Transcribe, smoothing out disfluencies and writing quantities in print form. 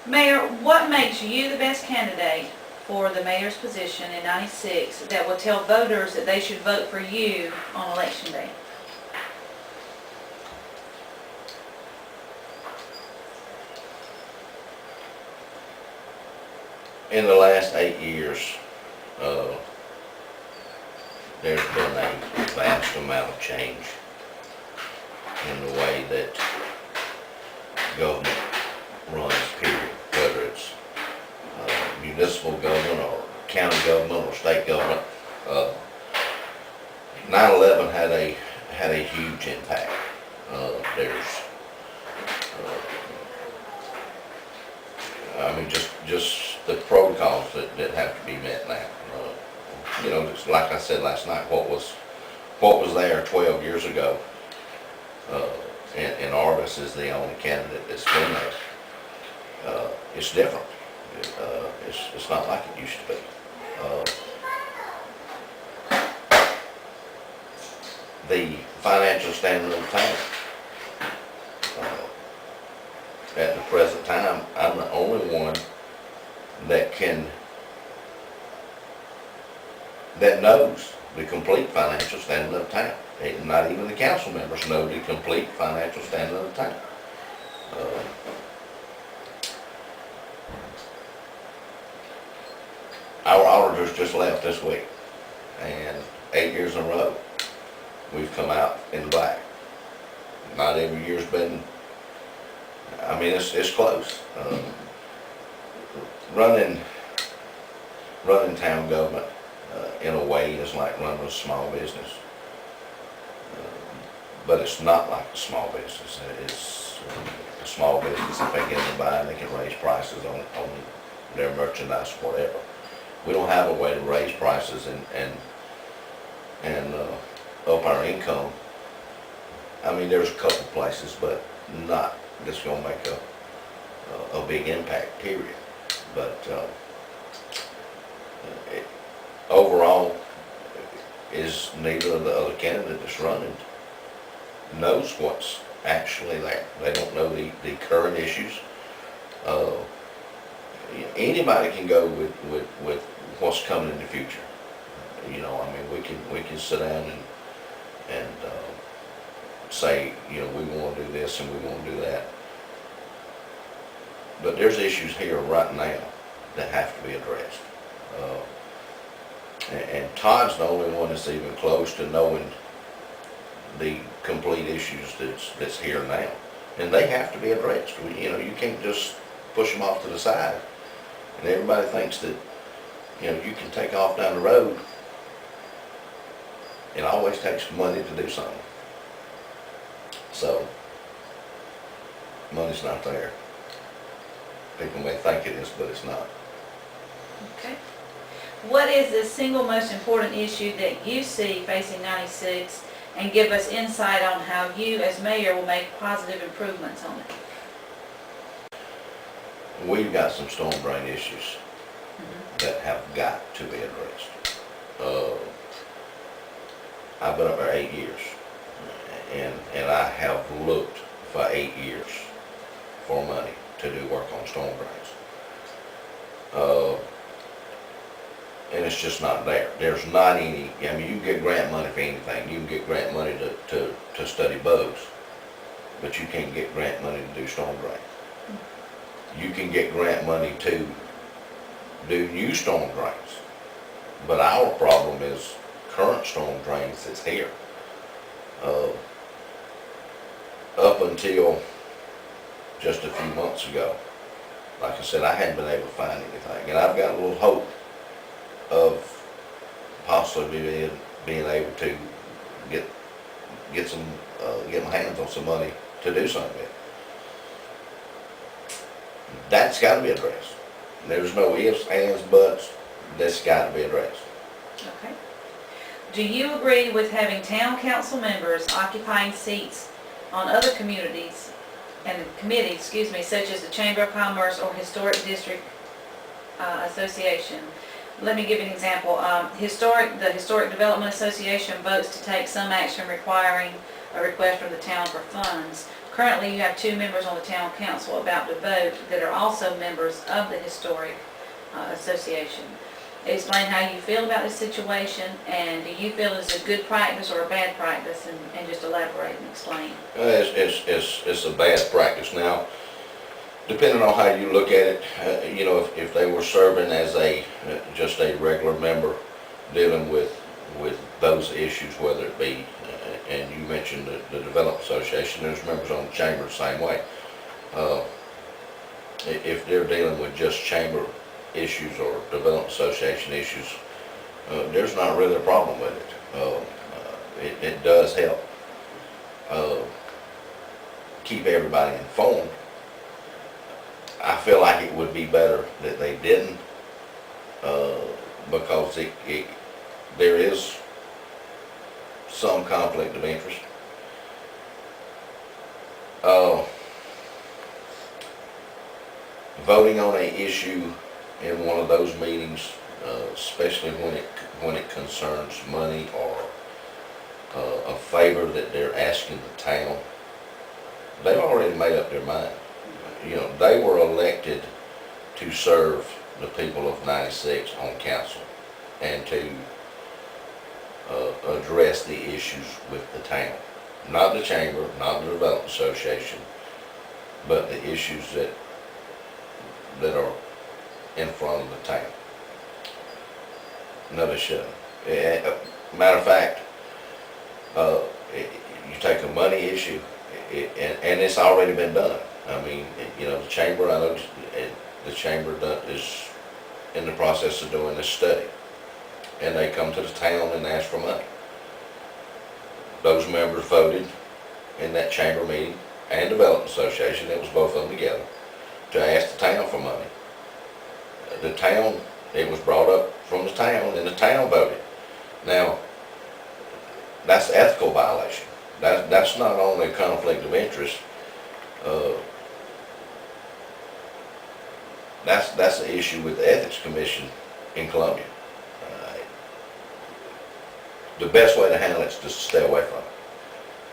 Mayor, what makes you the best candidate for the mayor's position in '96 that will tell voters that they should vote for you on election day? In the last 8 years, there's been a vast amount of change in the way that government runs, period, whether it's municipal government or county government or state government. 9/11 had a huge impact. Just the protocols that have to be met now. Just like I said last night, what was there 12 years ago, and Arvis is the only candidate that's been there. It's different. It's not like it used to be. The financial standing of the town. At the present time, I'm the only one that knows the complete financial standing of the town. Not even the council members know the complete financial standing of the town. Our auditors just left this week, and 8 years in a row, we've come out in the black. Not every year's been, it's close. Running town government in a way is like running a small business. But it's not like a small business. It's a small business. If they get in by, they can raise prices on their merchandise, whatever. We don't have a way to raise prices and up our income. There's a couple places, but not that's going to make a big impact, period. But overall, is neither of the other candidate that's running knows what's actually there. They don't know the current issues. Anybody can go with what's coming in the future. We can sit down and say, we want to do this and we want to do that. But there's issues here right now that have to be addressed. And Todd's the only one that's even close to knowing the complete issues that's here now. And they have to be addressed. You can't just push them off to the side. And everybody thinks that, you can take off down the road. It always takes money to do something. So, money's not there. People may think it is, but it's not. Okay. What is the single most important issue that you see facing '96, and give us insight on how you as mayor will make positive improvements on it? We've got some storm drain issues that have got to be addressed. I've been up there 8 years, and I have looked for 8 years for money to do work on storm drains. And it's just not there. There's not any, you can get grant money for anything. You can get grant money to study bugs, but you can't get grant money to do storm drains. You can get grant money to do new storm drains, but our problem is current storm drains that's here. Up until just a few months ago, like I said, I hadn't been able to find anything, and I've got a little hope of possibly being able to get my hands on some money to do something with. That's got to be addressed. There's no ifs, ands, buts. That's got to be addressed. Okay. Do you agree with having town council members occupying seats on other communities and committees, such as the Chamber of Commerce or Historic District Association? Let me give you an example. The Historic Development Association votes to take some action requiring a request from the town for funds. currently you have 2 members on the town council about to vote that are also members of the historic association. Explain how you feel about this situation, and do you feel it's a good practice or a bad practice, and just elaborate and explain. It's a bad practice. Now, depending on how you look at it, you know, if they were serving as just a regular member dealing with those issues, whether it be, and you mentioned the Development Association, there's members on the chamber the same way. If they're dealing with just chamber issues or Development Association issues, there's not really a problem with it. It does help keep everybody informed. I feel like it would be better that they didn't, because there is some conflict of interest. Voting on a issue in one of those meetings, especially when it concerns money or a favor that they're asking the town, they've already made up their mind. You know, they were elected to serve the people of 96 on council and to address the issues with the town. Not the chamber, not the Development Association, but the issues that are in front of the town. No, they shouldn't. Matter of fact, you take a money issue, and it's already been done. I mean, you know, the chamber, I know the chamber is in the process of doing this study, and they come to the town and ask for money. Those members voted in that chamber meeting and Development Association, it was both of them together, to ask the town for money. The town, it was brought up from the town, and the town voted. Now, that's an ethical violation. That's not only a conflict of interest. That's the issue with the Ethics Commission in Columbia. The best way to handle it is just to stay away from it.